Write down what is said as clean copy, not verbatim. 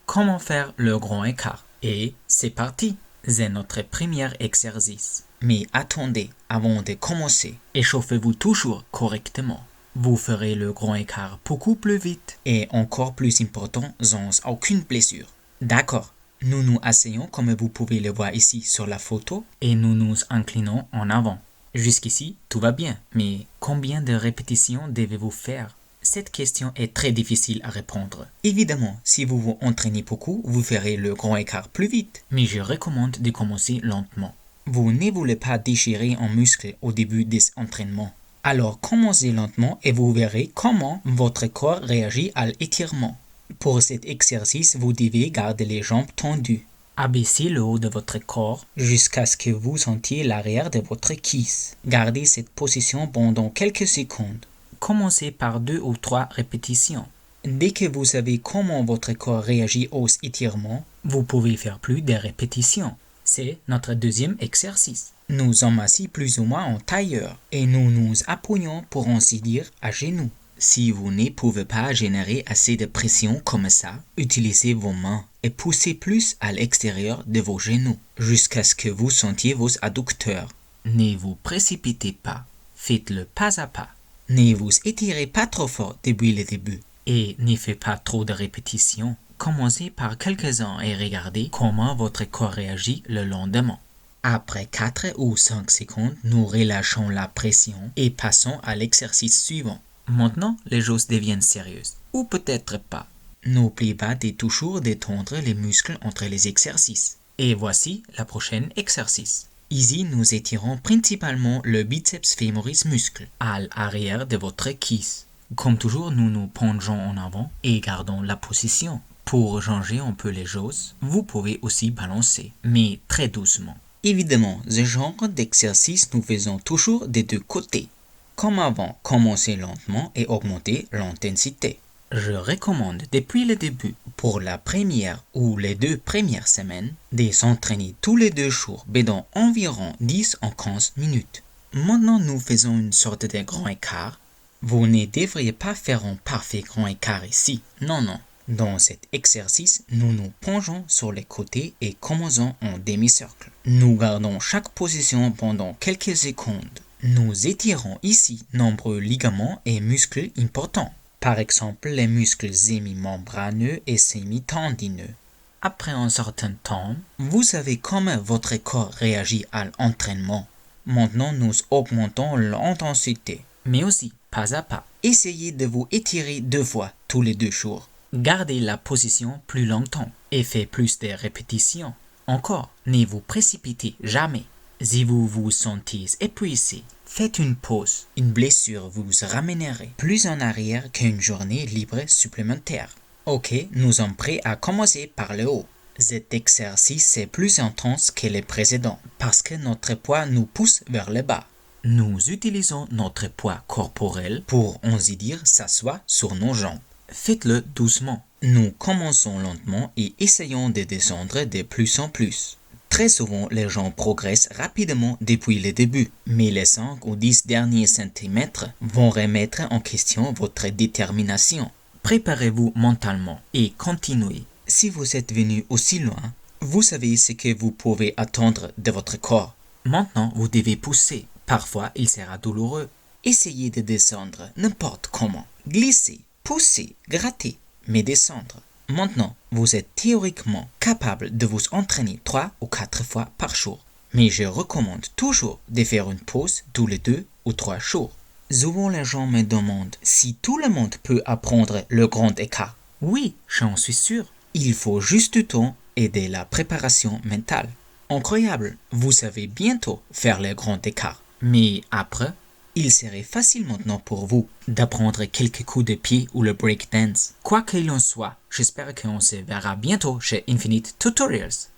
comment faire le grand écart. Et c'est parti, c'est notre premier exercice. Mais attendez, avant de commencer, échauffez-vous toujours correctement. Vous ferez le grand écart beaucoup plus vite et encore plus important, sans aucune blessure. D'accord, nous nous asseyons comme vous pouvez le voir ici sur la photo et nous nous inclinons en avant. Jusqu'ici, tout va bien, mais combien de répétitions devez-vous faire? Cette question est très difficile à répondre. Évidemment, si vous vous entraînez beaucoup, vous ferez le grand écart plus vite. Mais je recommande de commencer lentement. Vous ne voulez pas déchirer un muscle au début des entraînements. Alors commencez lentement et vous verrez comment votre corps réagit à l'étirement. Pour cet exercice, vous devez garder les jambes tendues. Abaissez le haut de votre corps jusqu'à ce que vous sentiez l'arrière de votre cuisse. Gardez cette position pendant quelques secondes. Commencez par 2 ou 3 répétitions. Dès que vous savez comment votre corps réagit aux étirements, vous pouvez faire plus de répétitions. C'est notre deuxième exercice. Nous sommes assis plus ou moins en tailleur et nous nous appuyons pour ainsi dire à genoux. Si vous ne pouvez pas générer assez de pression comme ça, utilisez vos mains et poussez plus à l'extérieur de vos genoux jusqu'à ce que vous sentiez vos adducteurs. Ne vous précipitez pas, faites-le pas à pas. Ne vous étirez pas trop fort depuis le début et ne faites pas trop de répétitions. Commencez par quelques-uns et regardez comment votre corps réagit le lendemain. Après 4 ou 5 secondes, nous relâchons la pression et passons à l'exercice suivant. Maintenant, les choses deviennent sérieuses, ou peut-être pas. N'oubliez pas de toujours détendre les muscles entre les exercices. Et voici le prochain exercice. Ici, nous étirons principalement le biceps femoris muscle à l'arrière de votre cuisse. Comme toujours, nous nous penchons en avant et gardons la position. Pour changer un peu les choses, vous pouvez aussi balancer, mais très doucement. Évidemment, ce genre d'exercice nous faisons toujours des deux côtés. Comme avant, commencez lentement et augmentez l'intensité. Je recommande depuis le début, pour la première ou les 2 premières semaines, de s'entraîner tous les 2 jours pendant environ 10 à 15 minutes. Maintenant, nous faisons une sorte de grand écart. Vous ne devriez pas faire un parfait grand écart ici. Non. Dans cet exercice, nous nous penchons sur les côtés et commençons en demi-cercle. Nous gardons chaque position pendant quelques secondes. Nous étirons ici nombreux ligaments et muscles importants. Par exemple, les muscles semi-membraneux et semi-tendineux. Après un certain temps, vous savez comment votre corps réagit à l'entraînement. Maintenant, nous augmentons l'intensité, mais aussi pas à pas. Essayez de vous étirer 2 fois tous les 2 jours. Gardez la position plus longtemps et faites plus de répétitions. Encore, ne vous précipitez jamais. Si vous vous sentez épuisé, faites une pause. Une blessure vous ramènerait plus en arrière qu'une journée libre supplémentaire. Ok, nous sommes prêts à commencer par le haut. Cet exercice est plus intense que les précédents parce que notre poids nous pousse vers le bas. Nous utilisons notre poids corporel pour, ainsi dire, s'asseoir sur nos jambes. Faites-le doucement. Nous commençons lentement et essayons de descendre de plus en plus. Très souvent, les gens progressent rapidement depuis le début, mais les 5 ou 10 derniers centimètres vont remettre en question votre détermination. Préparez-vous mentalement et continuez. Si vous êtes venu aussi loin, vous savez ce que vous pouvez attendre de votre corps. Maintenant, vous devez pousser. Parfois, il sera douloureux. Essayez de descendre n'importe comment. Glissez, poussez, grattez, mais descendre. Maintenant, vous êtes théoriquement capable de vous entraîner 3 ou 4 fois par jour. Mais je recommande toujours de faire une pause tous les 2 ou 3 jours. Souvent, les gens me demandent si tout le monde peut apprendre le grand écart. Oui, j'en suis sûr. Il faut juste du temps et de la préparation mentale. Incroyable, vous savez bientôt faire le grand écart. Mais après, il serait facile maintenant pour vous d'apprendre quelques coups de pied ou le breakdance. Quoi qu'il en soit, j'espère qu'on se verra bientôt chez Infinite Tutorials.